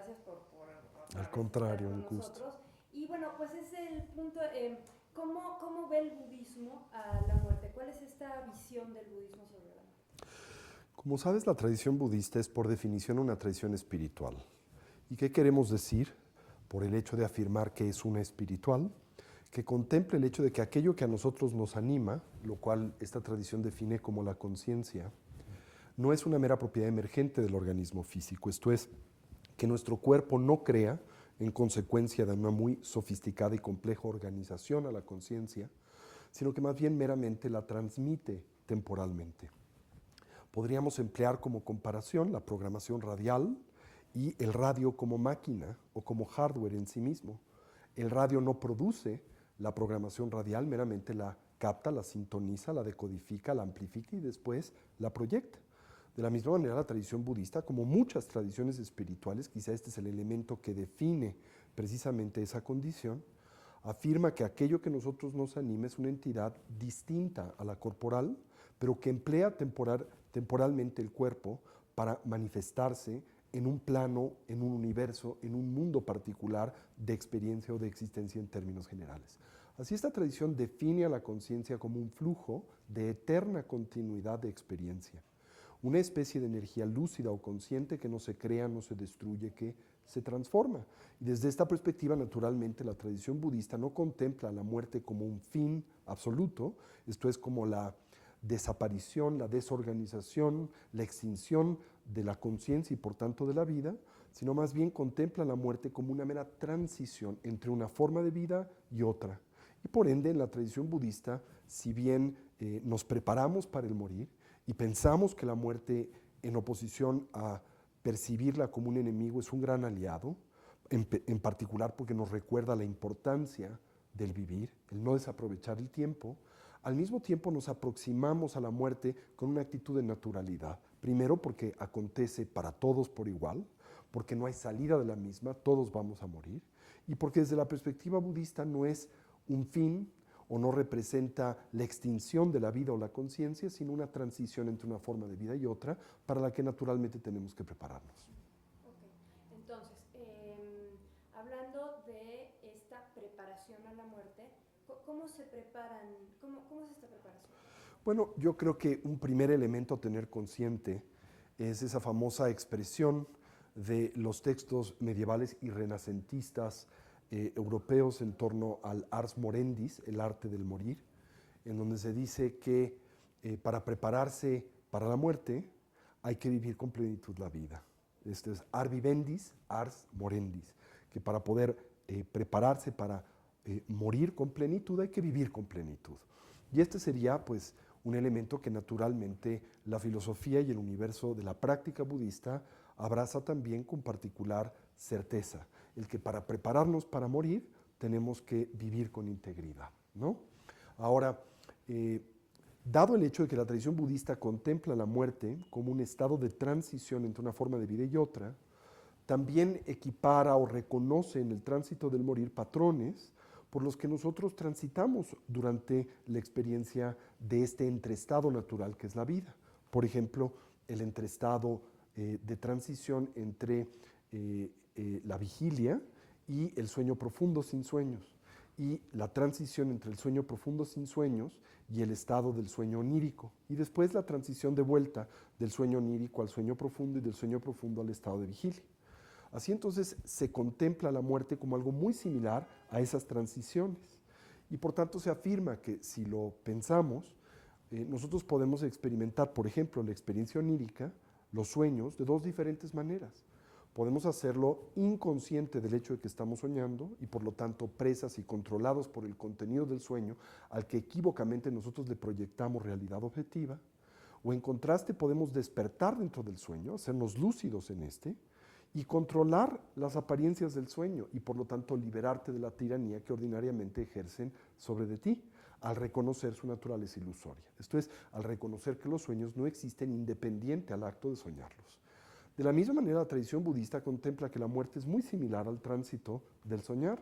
gracias por Al estar contrario, con un gusto. nosotros. Y bueno, pues es el punto, ¿cómo ve el budismo a la muerte? ¿Cuál es esta visión del budismo sobre la muerte? Como sabes, la tradición budista es por definición una tradición espiritual. ¿Y qué queremos decir por el hecho de afirmar que es una espiritual? Que contemple el hecho de que aquello que a nosotros nos anima, lo cual esta tradición define como la conciencia, no es una mera propiedad emergente del organismo físico. Esto es, que nuestro cuerpo no crea en consecuencia de una muy sofisticada y compleja organización a la conciencia, sino que más bien meramente la transmite temporalmente. Podríamos emplear como comparación la programación radial y el radio como máquina o como hardware en sí mismo. El radio no produce la programación radial, meramente la capta, la sintoniza, la decodifica, la amplifica y después la proyecta. De la misma manera, la tradición budista, como muchas tradiciones espirituales, quizá este es el elemento que define precisamente esa condición, afirma que aquello que nosotros nos anima es una entidad distinta a la corporal, pero que emplea temporalmente el cuerpo para manifestarse en un plano, en un universo, en un mundo particular de experiencia o de existencia en términos generales. Así esta tradición define a la conciencia como un flujo de eterna continuidad de experiencia, una especie de energía lúcida o consciente que no se crea, no se destruye, que se transforma. Y desde esta perspectiva, naturalmente, la tradición budista no contempla la muerte como un fin absoluto, esto es como la desaparición, la desorganización, la extinción de la conciencia y por tanto de la vida, sino más bien contempla la muerte como una mera transición entre una forma de vida y otra. Y por ende, en la tradición budista, si bien nos preparamos para el morir y pensamos que la muerte, en oposición a percibirla como un enemigo, es un gran aliado, en particular porque nos recuerda la importancia del vivir, el no desaprovechar el tiempo, al mismo tiempo nos aproximamos a la muerte con una actitud de naturalidad. Primero porque acontece para todos por igual, porque no hay salida de la misma, todos vamos a morir, y porque desde la perspectiva budista no es un fin o no representa la extinción de la vida o la conciencia, sino una transición entre una forma de vida y otra, para la que naturalmente tenemos que prepararnos. Ok, entonces, hablando de esta preparación a la muerte, ¿cómo se preparan? ¿Cómo es esta preparación? Bueno, yo creo que un primer elemento a tener consciente es esa famosa expresión de los textos medievales y renacentistas europeos en torno al ars morendis, el arte del morir, en donde se dice que para prepararse para la muerte hay que vivir con plenitud la vida. Esto es ar vivendis, ars morendis, que para poder prepararse para morir con plenitud hay que vivir con plenitud. Y este sería pues un elemento que naturalmente la filosofía y el universo de la práctica budista abraza también con particular certeza, el que para prepararnos para morir tenemos que vivir con integridad, ¿no? Ahora, dado el hecho de que la tradición budista contempla la muerte como un estado de transición entre una forma de vida y otra, también equipara o reconoce en el tránsito del morir patrones por los que nosotros transitamos durante la experiencia de este entreestado natural que es la vida. Por ejemplo, el entreestado de transición entre la vigilia y el sueño profundo sin sueños, y la transición entre el sueño profundo sin sueños y el estado del sueño onírico, y después la transición de vuelta del sueño onírico al sueño profundo y del sueño profundo al estado de vigilia. Así entonces se contempla la muerte como algo muy similar a esas transiciones, y por tanto se afirma que si lo pensamos, nosotros podemos experimentar, por ejemplo, la experiencia onírica, los sueños, de dos diferentes maneras. Podemos hacerlo inconsciente del hecho de que estamos soñando y por lo tanto presas y controlados por el contenido del sueño al que equívocamente nosotros le proyectamos realidad objetiva, o en contraste podemos despertar dentro del sueño, hacernos lúcidos en este y controlar las apariencias del sueño y por lo tanto liberarte de la tiranía que ordinariamente ejercen sobre de ti al reconocer su naturaleza ilusoria. Esto es, al reconocer que los sueños no existen independiente al acto de soñarlos. De la misma manera, la tradición budista contempla que la muerte es muy similar al tránsito del soñar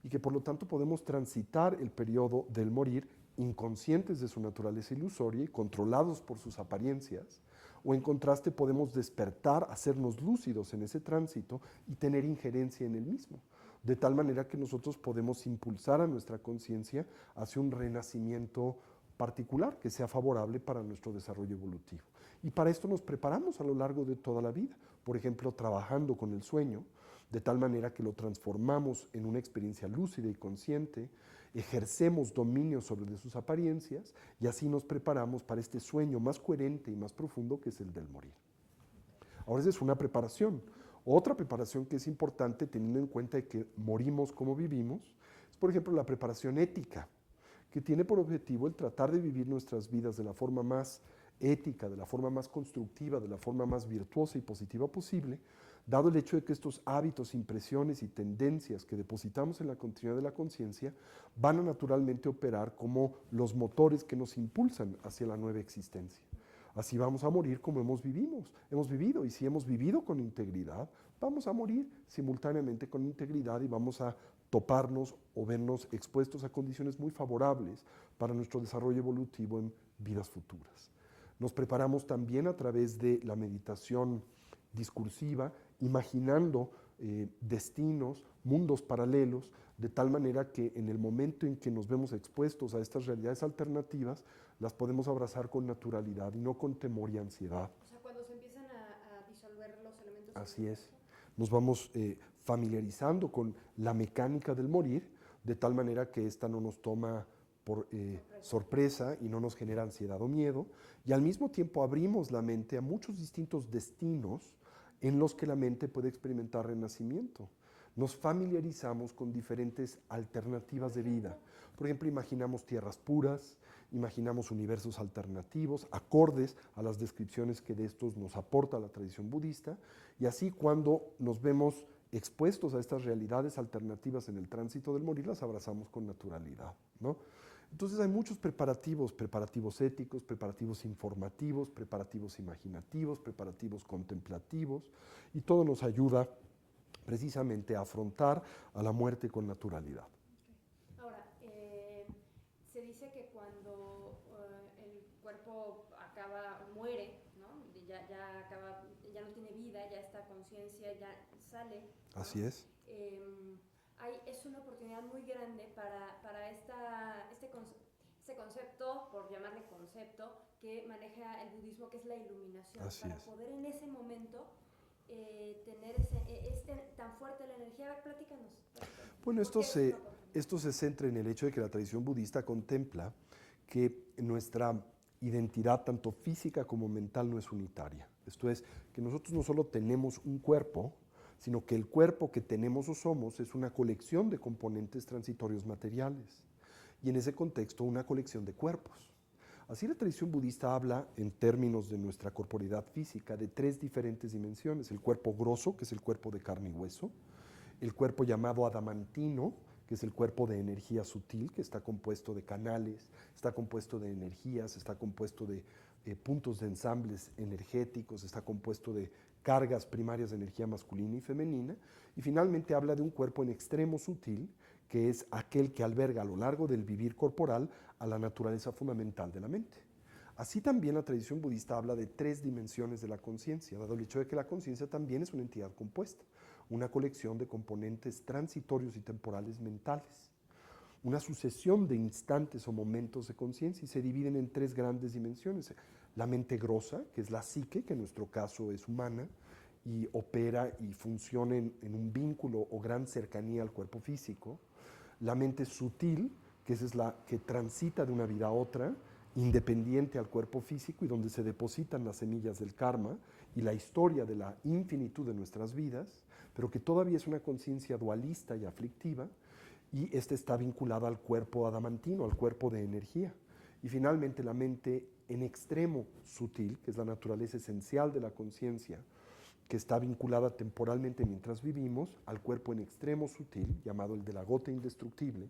y que por lo tanto podemos transitar el periodo del morir inconscientes de su naturaleza ilusoria y controlados por sus apariencias, o en contraste podemos despertar, hacernos lúcidos en ese tránsito y tener injerencia en el mismo, de tal manera que nosotros podemos impulsar a nuestra conciencia hacia un renacimiento particular que sea favorable para nuestro desarrollo evolutivo. Y para esto nos preparamos a lo largo de toda la vida, por ejemplo, trabajando con el sueño, de tal manera que lo transformamos en una experiencia lúcida y consciente, ejercemos dominio sobre sus apariencias y así nos preparamos para este sueño más coherente y más profundo que es el del morir. Ahora esa es una preparación. Otra preparación que es importante teniendo en cuenta que morimos como vivimos es, por ejemplo, la preparación ética, que tiene por objetivo el tratar de vivir nuestras vidas de la forma más ética, de la forma más constructiva, de la forma más virtuosa y positiva posible, dado el hecho de que estos hábitos, impresiones y tendencias que depositamos en la continuidad de la conciencia van a naturalmente operar como los motores que nos impulsan hacia la nueva existencia. Así vamos a morir como hemos vivido, y si hemos vivido con integridad, vamos a morir simultáneamente con integridad y vamos a toparnos o vernos expuestos a condiciones muy favorables para nuestro desarrollo evolutivo en vidas futuras. Nos preparamos también a través de la meditación discursiva, imaginando destinos, mundos paralelos, de tal manera que en el momento en que nos vemos expuestos a estas realidades alternativas, las podemos abrazar con naturalidad y no con temor y ansiedad. O sea, cuando se empiezan a disolver los elementos. Así es. Nos vamos familiarizando con la mecánica del morir, de tal manera que esta no nos toma por sorpresa y no nos genera ansiedad o miedo, y al mismo tiempo abrimos la mente a muchos distintos destinos en los que la mente puede experimentar renacimiento. Nos familiarizamos con diferentes alternativas de vida. Por ejemplo, imaginamos tierras puras, imaginamos universos alternativos, acordes a las descripciones que de estos nos aporta la tradición budista, y así cuando nos vemos expuestos a estas realidades alternativas en el tránsito del morir, las abrazamos con naturalidad, ¿no? Entonces hay muchos preparativos éticos, preparativos informativos, preparativos imaginativos, preparativos contemplativos, y todo nos ayuda precisamente a afrontar a la muerte con naturalidad. Okay. Ahora, se dice que cuando el cuerpo muere, ¿no? Ya no tiene vida, ya esta conciencia ya sale, ¿no? Así es. Es una oportunidad muy grande para este concepto, por llamarle concepto, que maneja el budismo, que es la iluminación. Así para es. poder en ese momento tener tan fuerte la energía. A ver, platícanos. Bueno, esto se centra en el hecho de que la tradición budista contempla que nuestra identidad, tanto física como mental, no es unitaria. Esto es, que nosotros no solo tenemos un cuerpo, sino que el cuerpo que tenemos o somos es una colección de componentes transitorios materiales, y en ese contexto una colección de cuerpos. Así la tradición budista habla, en términos de nuestra corporeidad física, de tres diferentes dimensiones: el cuerpo grosso, que es el cuerpo de carne y hueso; el cuerpo llamado adamantino, que es el cuerpo de energía sutil, que está compuesto de canales, está compuesto de energías, está compuesto de puntos de ensambles energéticos, está compuesto de cargas primarias de energía masculina y femenina; y finalmente habla de un cuerpo en extremo sutil, que es aquel que alberga a lo largo del vivir corporal a la naturaleza fundamental de la mente. Así también la tradición budista habla de tres dimensiones de la conciencia, dado el hecho de que la conciencia también es una entidad compuesta, una colección de componentes transitorios y temporales mentales, una sucesión de instantes o momentos de conciencia, y se dividen en tres grandes dimensiones: la mente grosa, que es la psique, que en nuestro caso es humana y opera y funciona en un vínculo o gran cercanía al cuerpo físico; la mente sutil, que esa es la que transita de una vida a otra, independiente al cuerpo físico, y donde se depositan las semillas del karma y la historia de la infinitud de nuestras vidas, pero que todavía es una conciencia dualista y aflictiva, y esta está vinculada al cuerpo adamantino, al cuerpo de energía. Y finalmente la mente en extremo sutil, que es la naturaleza esencial de la conciencia, que está vinculada temporalmente mientras vivimos al cuerpo en extremo sutil, llamado el de la gota indestructible,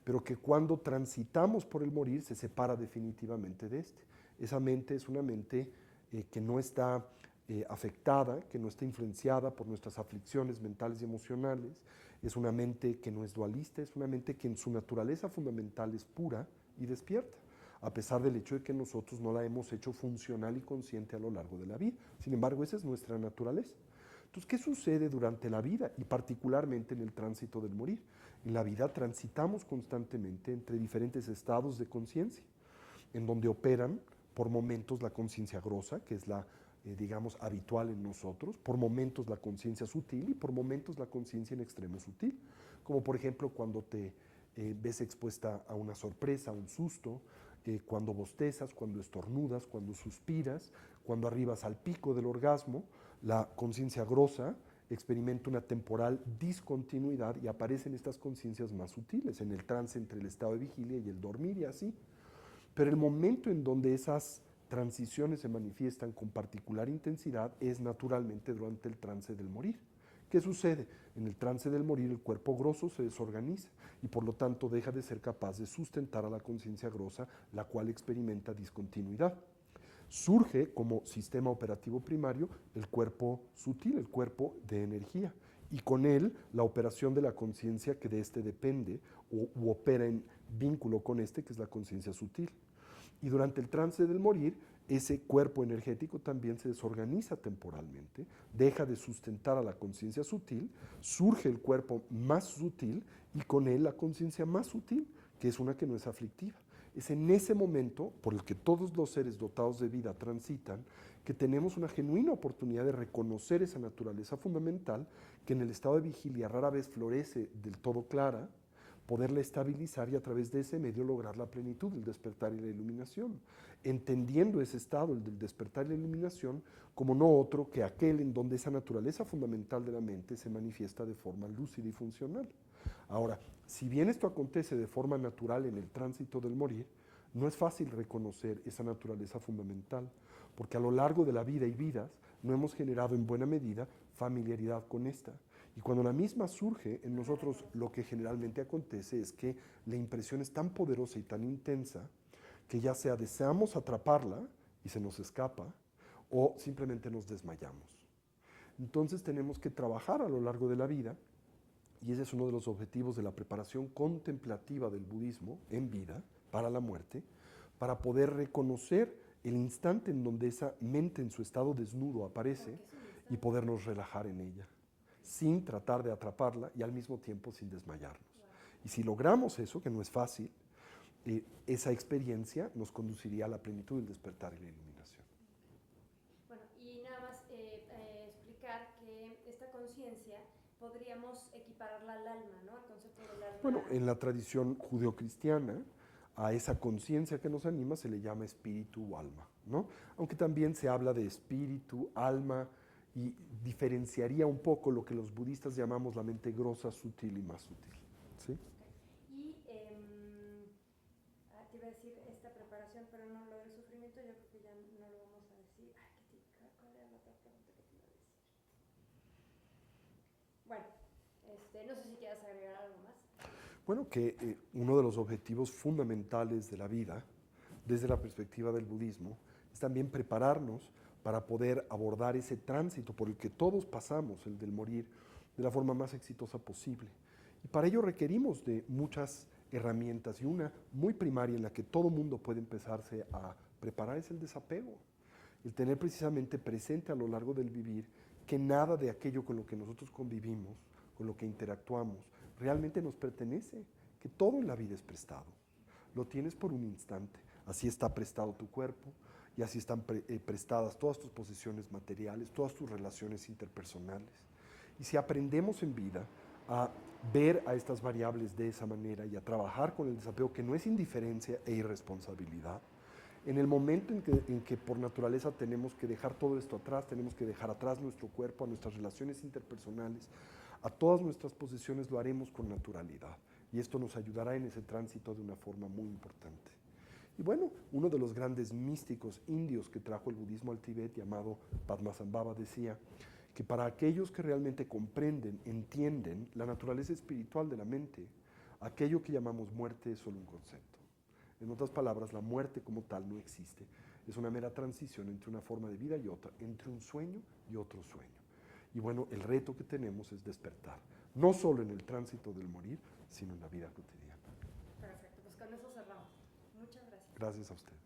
pero que cuando transitamos por el morir se separa definitivamente de este. Esa mente es una mente que no está afectada, que no está influenciada por nuestras aflicciones mentales y emocionales. Es una mente que no es dualista, es una mente que en su naturaleza fundamental es pura y despierta. a pesar del hecho de que nosotros no la hemos hecho funcional y consciente a lo largo de la vida. Sin embargo, esa es nuestra naturaleza. Entonces, ¿qué sucede durante la vida y particularmente en el tránsito del morir? En la vida transitamos constantemente entre diferentes estados de conciencia, en donde operan por momentos la conciencia grosa, que es la, digamos, habitual en nosotros, por momentos la conciencia sutil y por momentos la conciencia en extremo sutil, como por ejemplo cuando te ves expuesta a una sorpresa, a un susto, cuando bostezas, cuando estornudas, cuando suspiras, cuando arribas al pico del orgasmo, la conciencia grosa experimenta una temporal discontinuidad y aparecen estas conciencias más sutiles en el trance entre el estado de vigilia y el dormir y así. Pero el momento en donde esas transiciones se manifiestan con particular intensidad es naturalmente durante el trance del morir. ¿Qué sucede? En el trance del morir el cuerpo grosso se desorganiza y por lo tanto deja de ser capaz de sustentar a la conciencia grosa, la cual experimenta discontinuidad. Surge como sistema operativo primario el cuerpo sutil, el cuerpo de energía, y con él la operación de la conciencia que de este depende u opera en vínculo con este, que es la conciencia sutil. Y durante el trance del morir, ese cuerpo energético también se desorganiza temporalmente, deja de sustentar a la conciencia sutil, surge el cuerpo más sutil y con él la conciencia más sutil, que es una que no es aflictiva. Es en ese momento, por el que todos los seres dotados de vida transitan, que tenemos una genuina oportunidad de reconocer esa naturaleza fundamental que en el estado de vigilia rara vez florece del todo clara, poderla estabilizar y a través de ese medio lograr la plenitud, el despertar y la iluminación, entendiendo ese estado, el del despertar y la iluminación, como no otro que aquel en donde esa naturaleza fundamental de la mente se manifiesta de forma lúcida y funcional. Ahora, si bien esto acontece de forma natural en el tránsito del morir, no es fácil reconocer esa naturaleza fundamental, porque a lo largo de la vida y vidas no hemos generado en buena medida familiaridad con esta. Y cuando la misma surge en nosotros, lo que generalmente acontece es que la impresión es tan poderosa y tan intensa que ya sea deseamos atraparla y se nos escapa o simplemente nos desmayamos. Entonces tenemos que trabajar a lo largo de la vida, y ese es uno de los objetivos de la preparación contemplativa del budismo en vida, para la muerte, para poder reconocer el instante en donde esa mente en su estado desnudo aparece y podernos relajar en ella, sin tratar de atraparla y al mismo tiempo sin desmayarnos. Y si logramos eso, que no es fácil, esa experiencia nos conduciría a la plenitud del despertar y la iluminación. Bueno, y nada más explicar que esta conciencia podríamos equipararla al alma, ¿no? El concepto del alma. Bueno, en la tradición judeocristiana, a esa conciencia que nos anima se le llama espíritu o alma, ¿no? Aunque también se habla de espíritu, alma, y diferenciaría un poco lo que los budistas llamamos la mente grosa, sutil y más sutil, ¿sí? Okay. Y te iba a decir esta preparación, pero no lo del sufrimiento, yo creo que ya no lo vamos a decir. Ay, ¿cuál era la otra pregunta que te iba a decir? Bueno, no sé si quieras agregar algo más. Bueno, que uno de los objetivos fundamentales de la vida, desde la perspectiva del budismo, es también prepararnos para poder abordar ese tránsito por el que todos pasamos, el del morir, de la forma más exitosa posible. Y para ello requerimos de muchas herramientas, y una muy primaria en la que todo mundo puede empezarse a preparar es el desapego. El tener precisamente presente a lo largo del vivir que nada de aquello con lo que nosotros convivimos, con lo que interactuamos, realmente nos pertenece, que todo en la vida es prestado. Lo tienes por un instante, así está prestado tu cuerpo y así están prestadas todas tus posesiones materiales, todas tus relaciones interpersonales. Y si aprendemos en vida a ver a estas variables de esa manera y a trabajar con el desapego, que no es indiferencia e irresponsabilidad, en el momento en que por naturaleza tenemos que dejar todo esto atrás, tenemos que dejar atrás nuestro cuerpo, a nuestras relaciones interpersonales, a todas nuestras posesiones, lo haremos con naturalidad. Y esto nos ayudará en ese tránsito de una forma muy importante. Y bueno, uno de los grandes místicos indios que trajo el budismo al Tíbet, llamado Padmasambhava, decía que para aquellos que realmente comprenden, entienden la naturaleza espiritual de la mente, aquello que llamamos muerte es solo un concepto. En otras palabras, la muerte como tal no existe. Es una mera transición entre una forma de vida y otra, entre un sueño y otro sueño. Y bueno, el reto que tenemos es despertar, no solo en el tránsito del morir, sino en la vida cotidiana. Perfecto, pues con eso cerramos. Muchas gracias. Gracias a usted.